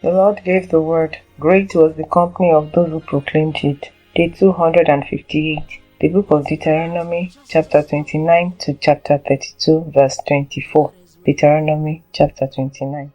The Lord gave the word. Great was the company of those who proclaimed it. Day 258. The book of Deuteronomy, chapter 29 to chapter 32, verse 24. Deuteronomy, chapter 29.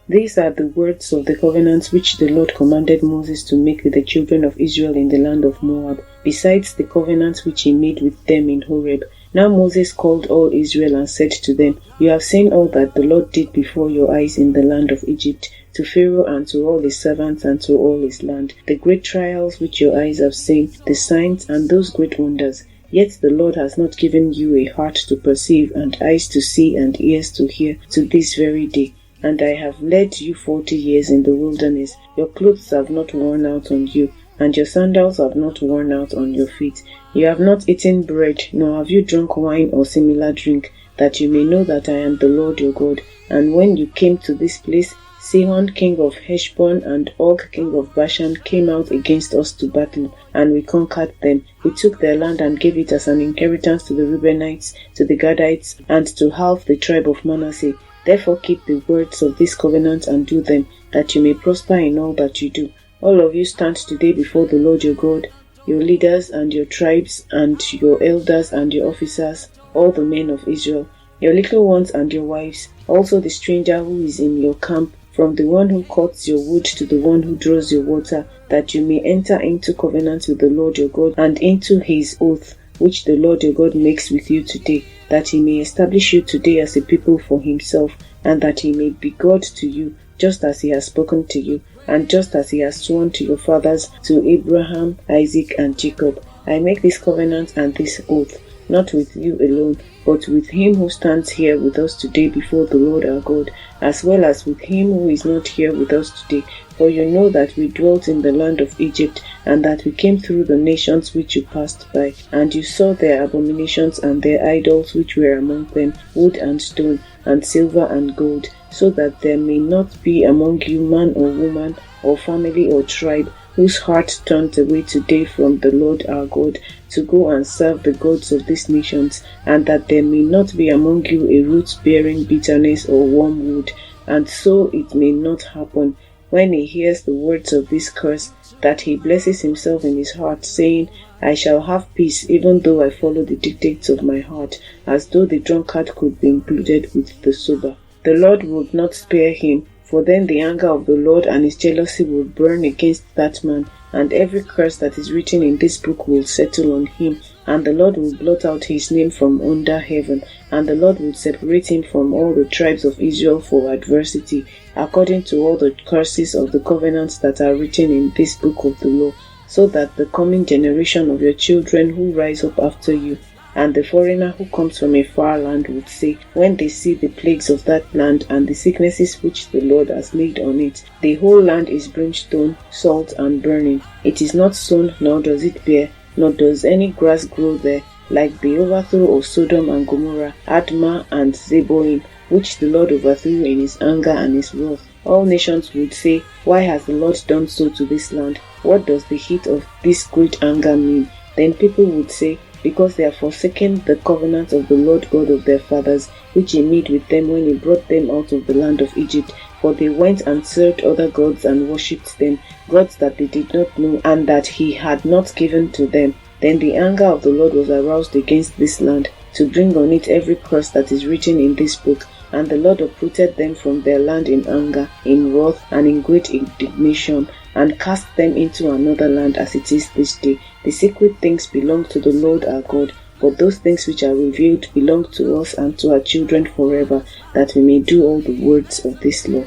These are the words of the covenant which the Lord commanded Moses to make with the children of Israel in the land of Moab, besides the covenant which he made with them in Horeb. Now Moses called all Israel and said to them, You have seen all that the Lord did before your eyes in the land of Egypt, to Pharaoh and to all his servants and to all his land, the great trials which your eyes have seen, the signs and those great wonders. Yet the Lord has not given you a heart to perceive, and eyes to see, and ears to hear, to this very day. And I have led you 40 years in the wilderness. Your clothes have not worn out on you, and your sandals have not worn out on your feet. You have not eaten bread, nor have you drunk wine or similar drink, that you may know that I am the Lord your God. And when you came to this place, Sihon king of Heshbon and Og king of Bashan came out against us to battle, and we conquered them. We took their land and gave it as an inheritance to the Reubenites, to the Gadites, and to half the tribe of Manasseh. Therefore keep the words of this covenant and do them, that you may prosper in all that you do. All of you stand today before the Lord your God, your leaders and your tribes, and your elders and your officers, all the men of Israel, your little ones and your wives, also the stranger who is in your camp, from the one who cuts your wood to the one who draws your water, that you may enter into covenant with the Lord your God, and into his oath, which the Lord your God makes with you today, that he may establish you today as a people for himself, and that he may be God to you, just as he has spoken to you, and just as he has sworn to your fathers, to Abraham, Isaac, and Jacob. I make this covenant and this oath, not with you alone, but with him who stands here with us today before the Lord our God, as well as with him who is not here with us today. For you know that we dwelt in the land of Egypt, and that we came through the nations which you passed by, and you saw their abominations and their idols which were among them, wood and stone, and silver and gold, so that there may not be among you man or woman, or family or tribe, whose heart turned away today from the Lord our God, to go and serve the gods of these nations, and that there may not be among you a root bearing bitterness or wormwood, and so it may not happen, when he hears the words of this curse, that he blesses himself in his heart, saying, I shall have peace, even though I follow the dictates of my heart, as though the drunkard could be included with the sober. The Lord would not spare him, for then the anger of the Lord and his jealousy will burn against that man, and every curse that is written in this book will settle on him, and the Lord will blot out his name from under heaven, and the Lord will separate him from all the tribes of Israel for adversity, according to all the curses of the covenants that are written in this book of the law, so that the coming generation of your children who rise up after you, and the foreigner who comes from a far land would say, when they see the plagues of that land and the sicknesses which the Lord has laid on it, the whole land is brimstone, salt, and burning. It is not sown, nor does it bear, nor does any grass grow there, like the overthrow of Sodom and Gomorrah, Admah and Zeboim, which the Lord overthrew in his anger and his wrath. All nations would say, why has the Lord done so to this land? What does the heat of this great anger mean? Then people would say, because they have forsaken the covenant of the Lord God of their fathers, which he made with them when he brought them out of the land of Egypt. For they went and served other gods and worshipped them, gods that they did not know and that he had not given to them. Then the anger of the Lord was aroused against this land, to bring on it every curse that is written in this book. And the Lord uprooted them from their land in anger, in wrath, and in great indignation, and cast them into another land as it is this day. The secret things belong to the Lord our God, but those things which are revealed belong to us and to our children forever, that we may do all the words of this law.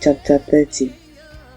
Chapter 30.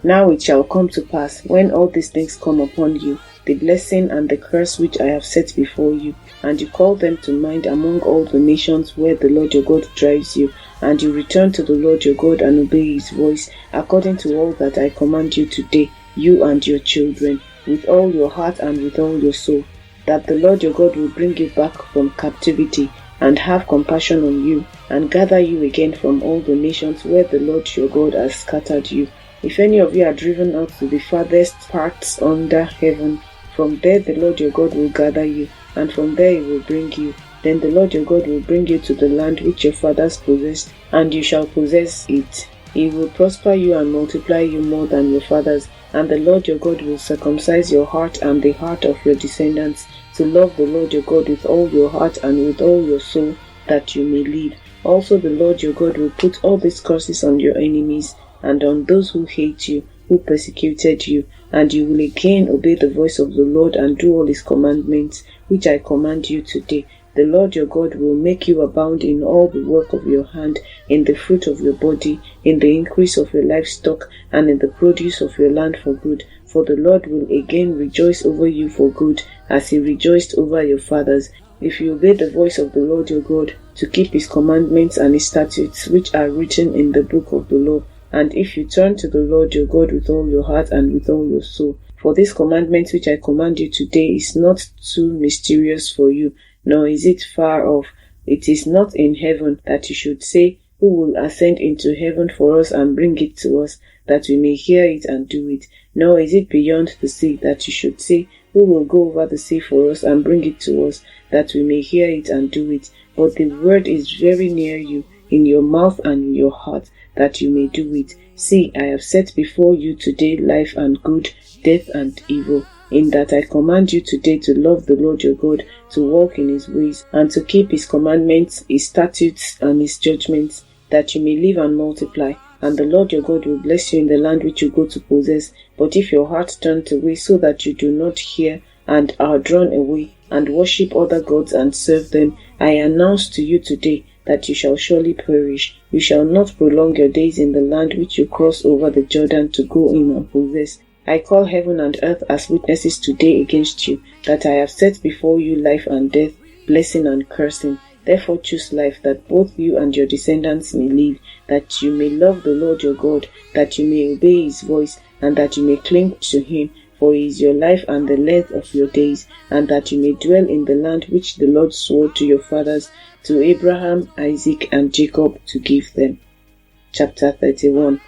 Now it shall come to pass, when all these things come upon you, the blessing and the curse which I have set before you, and you call them to mind among all the nations where the Lord your God drives you, and you return to the Lord your God and obey his voice, according to all that I command you today, you and your children, with all your heart and with all your soul, that the Lord your God will bring you back from captivity, and have compassion on you, and gather you again from all the nations where the Lord your God has scattered you. If any of you are driven out to the farthest parts under heaven, from there the Lord your God will gather you, and from there he will bring you. Then the Lord your God will bring you to the land which your fathers possessed, and you shall possess it. He will prosper you and multiply you more than your fathers, and the Lord your God will circumcise your heart and the heart of your descendants, to love the Lord your God with all your heart and with all your soul, that you may live. Also the Lord your God will put all these curses on your enemies and on those who hate you, who persecuted you, and you will again obey the voice of the Lord and do all his commandments, which I command you today. The Lord your God will make you abound in all the work of your hand, in the fruit of your body, in the increase of your livestock, and in the produce of your land for good. For the Lord will again rejoice over you for good, as he rejoiced over your fathers, if you obey the voice of the Lord your God, to keep his commandments and his statutes, which are written in the book of the law. And if you turn to the Lord your God with all your heart and with all your soul. For this commandment which I command you today is not too mysterious for you, nor is it far off. It is not in heaven, that you should say, who will ascend into heaven for us and bring it to us, that we may hear it and do it. Nor is it beyond the sea, that you should say, who will go over the sea for us and bring it to us, that we may hear it and do it. But the word is very near you, in your mouth and in your heart, that you may do it. See, I have set before you today life and good, death and evil, in that I command you today to love the Lord your God, to walk in his ways, and to keep his commandments, his statutes, and his judgments, that you may live and multiply. And the Lord your God will bless you in the land which you go to possess. But if your heart turns away, so that you do not hear, and are drawn away, and worship other gods and serve them, I announce to you today that you shall surely perish. You shall not prolong your days in the land which you cross over the Jordan to go in and possess. I call heaven and earth as witnesses today against you, that I have set before you life and death, blessing and cursing. Therefore choose life, that both you and your descendants may live, that you may love the Lord your God, that you may obey his voice, and that you may cling to him, for he is your life and the length of your days, and that you may dwell in the land which the Lord swore to your fathers, to Abraham, Isaac, and Jacob, to give them. Chapter 31.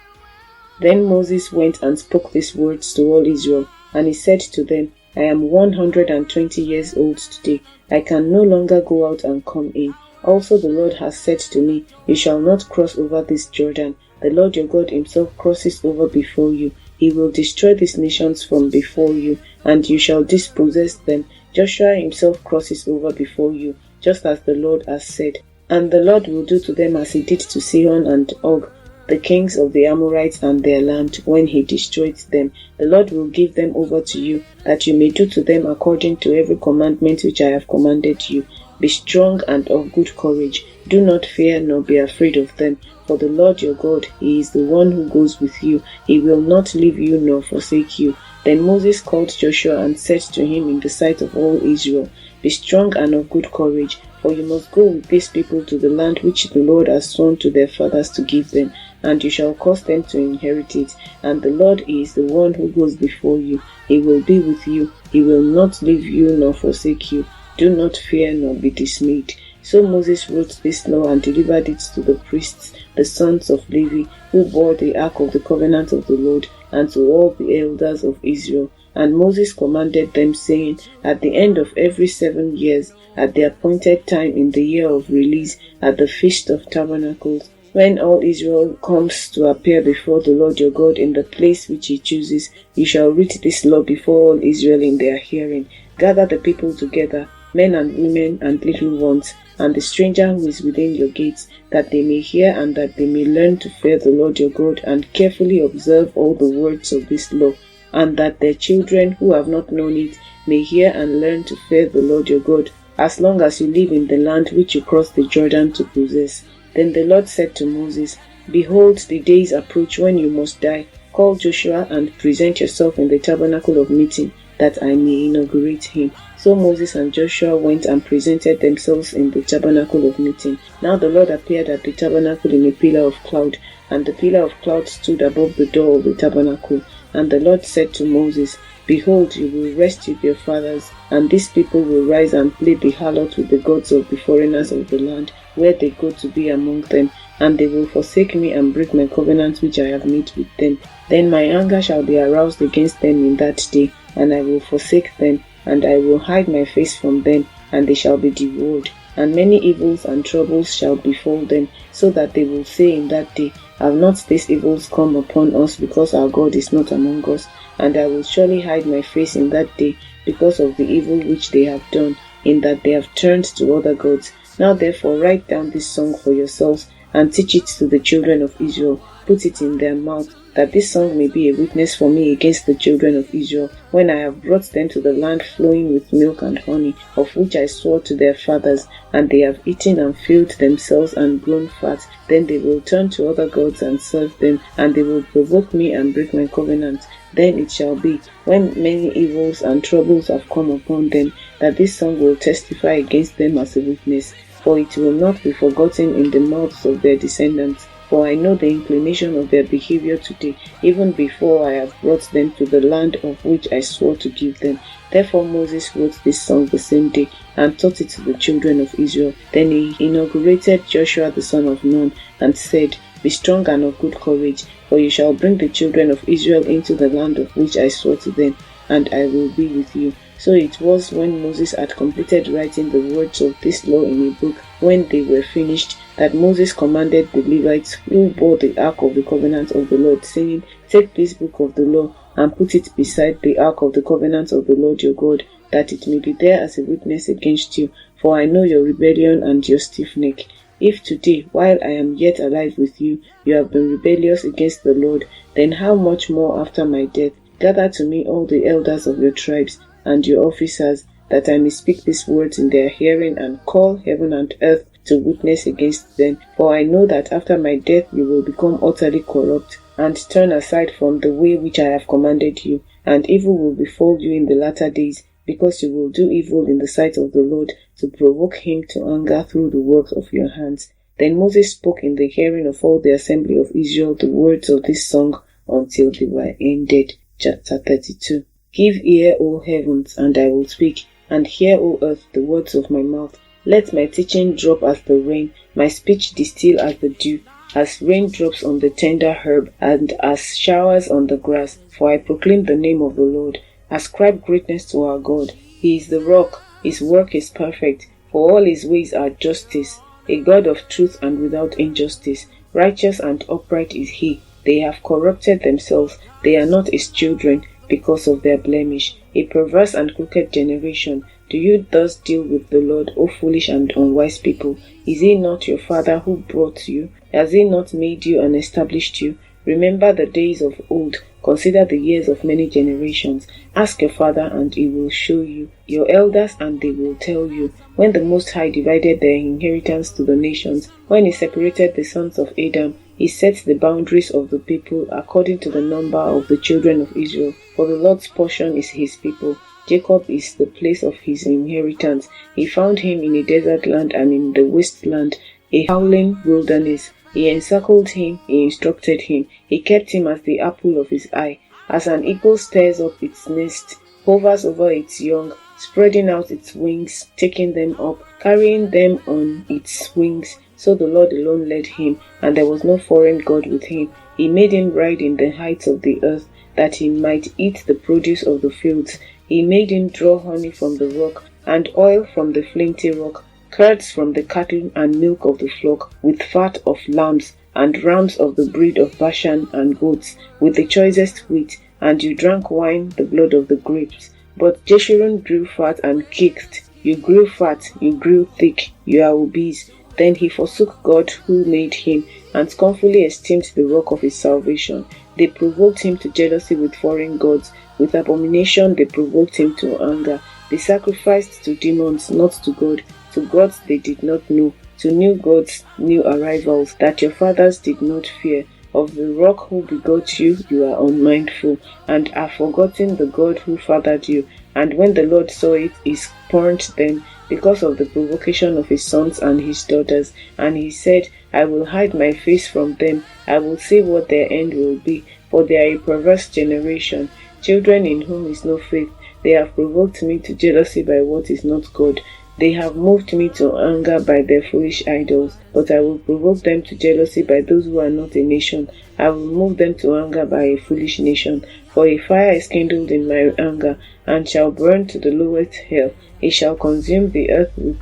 Then Moses went and spoke these words to all Israel, and he said to them, I am 120 years old today. I can no longer go out and come in. Also the Lord has said to me, you shall not cross over this Jordan. The Lord your God himself crosses over before you. He will destroy these nations from before you, and you shall dispossess them. Joshua himself crosses over before you, just as the Lord has said. And the Lord will do to them as he did to Sihon and Og, the kings of the Amorites and their land, when he destroyed them. The Lord will give them over to you, that you may do to them according to every commandment which I have commanded you. Be strong and of good courage. Do not fear nor be afraid of them. For the Lord your God, he is the one who goes with you. He will not leave you nor forsake you. Then Moses called Joshua and said to him in the sight of all Israel, Be strong and of good courage, for you must go with these people to the land which the Lord has sworn to their fathers to give them, and you shall cause them to inherit it. And the Lord is the one who goes before you. He will be with you. He will not leave you nor forsake you. Do not fear nor be dismayed. So Moses wrote this law and delivered it to the priests, the sons of Levi, who bore the ark of the covenant of the Lord, and to all the elders of Israel. And Moses commanded them, saying, At the end of every 7 years, at the appointed time in the year of release, at the Feast of Tabernacles, when all Israel comes to appear before the Lord your God in the place which he chooses, you shall read this law before all Israel in their hearing. Gather the people together, men and women and little ones, and the stranger who is within your gates, that they may hear and that they may learn to fear the Lord your God, and carefully observe all the words of this law, and that their children who have not known it may hear and learn to fear the Lord your God, as long as you live in the land which you cross the Jordan to possess. Then the Lord said to Moses, Behold, the days approach when you must die. Call Joshua and present yourself in the tabernacle of meeting, that I may inaugurate him. So Moses and Joshua went and presented themselves in the tabernacle of meeting. Now the Lord appeared at the tabernacle in a pillar of cloud, and the pillar of cloud stood above the door of the tabernacle. And the Lord said to Moses, Behold, you will rest with your fathers, and these people will rise and play the harlot with the gods of the foreigners of the land, where they go to be among them, and they will forsake me and break my covenant which I have made with them. Then my anger shall be aroused against them in that day, and I will forsake them, and I will hide my face from them, and they shall be devoured. And many evils and troubles shall befall them, so that they will say in that day, Have not these evils come upon us because our God is not among us? And I will surely hide my face in that day because of the evil which they have done, in that they have turned to other gods. Now therefore write down this song for yourselves, and teach it to the children of Israel. Put it in their mouth, that this song may be a witness for me against the children of Israel, when I have brought them to the land flowing with milk and honey, of which I swore to their fathers, and they have eaten and filled themselves and grown fat. Then they will turn to other gods and serve them, and they will provoke me and break my covenant. Then it shall be, when many evils and troubles have come upon them, that this song will testify against them as a witness, for it will not be forgotten in the mouths of their descendants. For I know the inclination of their behavior today, even before I have brought them to the land of which I swore to give them. Therefore Moses wrote this song the same day, and taught it to the children of Israel. Then he inaugurated Joshua the son of Nun, and said, Be strong and of good courage, for you shall bring the children of Israel into the land of which I swore to them, and I will be with you. So it was, when Moses had completed writing the words of this law in a book, when they were finished, that Moses commanded the Levites who bore the ark of the covenant of the Lord, saying, Take this book of the law, and put it beside the ark of the covenant of the Lord your God, that it may be there as a witness against you, for I know your rebellion and your stiff neck. If today, while I am yet alive with you, you have been rebellious against the Lord, then how much more after my death? Gather to me all the elders of your tribes, and your officers, that I may speak these words in their hearing, and call heaven and earth to witness against them. For I know that after my death you will become utterly corrupt, and turn aside from the way which I have commanded you, and evil will befall you in the latter days, because you will do evil in the sight of the Lord, to provoke him to anger through the work of your hands. Then Moses spoke in the hearing of all the assembly of Israel the words of this song until they were ended. Chapter 32. Give ear, O heavens, and I will speak, and hear, O earth, the words of my mouth. Let my teaching drop as the rain, my speech distill as the dew, as raindrops on the tender herb, and as showers on the grass. For I proclaim the name of the Lord. Ascribe greatness to our God. He is the rock, his work is perfect, for all his ways are justice. A God of truth and without injustice. Righteous and upright is he. They have corrupted themselves, they are not his children, because of their blemish. A perverse and crooked generation, do you thus deal with the Lord, O foolish and unwise people? Is he not your father who brought you? Has he not made you and established you? Remember the days of old, consider the years of many generations. Ask your father and he will show you, your elders and they will tell you. When the Most High divided their inheritance to the nations, when he separated the sons of Adam, he set the boundaries of the people according to the number of the children of Israel. For the Lord's portion is his people. Jacob is the place of his inheritance. He found him in a desert land and in the wasteland, a howling wilderness. He encircled him, he instructed him. He kept him as the apple of his eye. As an eagle stirs up its nest, hovers over its young, spreading out its wings, taking them up, carrying them on its wings. So the Lord alone led him, and there was no foreign god with him. He made him ride in the heights of the earth, that he might eat the produce of the fields. He made him draw honey from the rock, and oil from the flinty rock, curds from the cattle and milk of the flock, with fat of lambs, and rams of the breed of Bashan, and goats, with the choicest wheat. And you drank wine, the blood of the grapes. But Jeshurun grew fat and kicked. You grew fat, you grew thick, you are obese. Then he forsook God who made him, and scornfully esteemed the rock of his salvation. They provoked him to jealousy with foreign gods. With abomination they provoked him to anger. They sacrificed to demons, not to God, to gods they did not know, to new gods, new arrivals, that your fathers did not fear. Of the rock who begot you, you are unmindful, and are forgotten the God who fathered you. And when the Lord saw it, he spurned them, because of the provocation of his sons and his daughters. And he said, I will hide my face from them, I will see what their end will be, for they are a perverse generation, children in whom is no faith. They have provoked me to jealousy by what is not God. They have moved me to anger by their foolish idols, but I will provoke them to jealousy by those who are not a nation. I will move them to anger by a foolish nation. For a fire is kindled in my anger, and shall burn to the lowest hell. It shall consume the earth with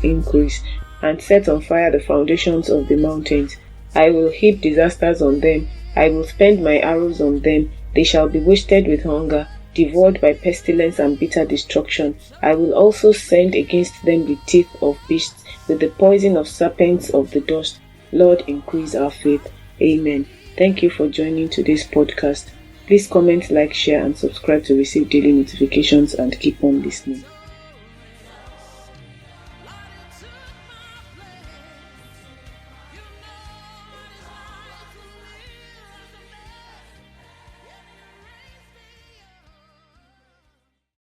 increase, and set on fire the foundations of the mountains. I will heap disasters on them. I will spend my arrows on them. They shall be wasted with hunger, devoured by pestilence and bitter destruction. I will also send against them the teeth of beasts, with the poison of serpents of the dust. Lord, increase our faith. Amen. Thank you for joining today's podcast. Please comment, like, share, and subscribe to receive daily notifications, and keep on listening.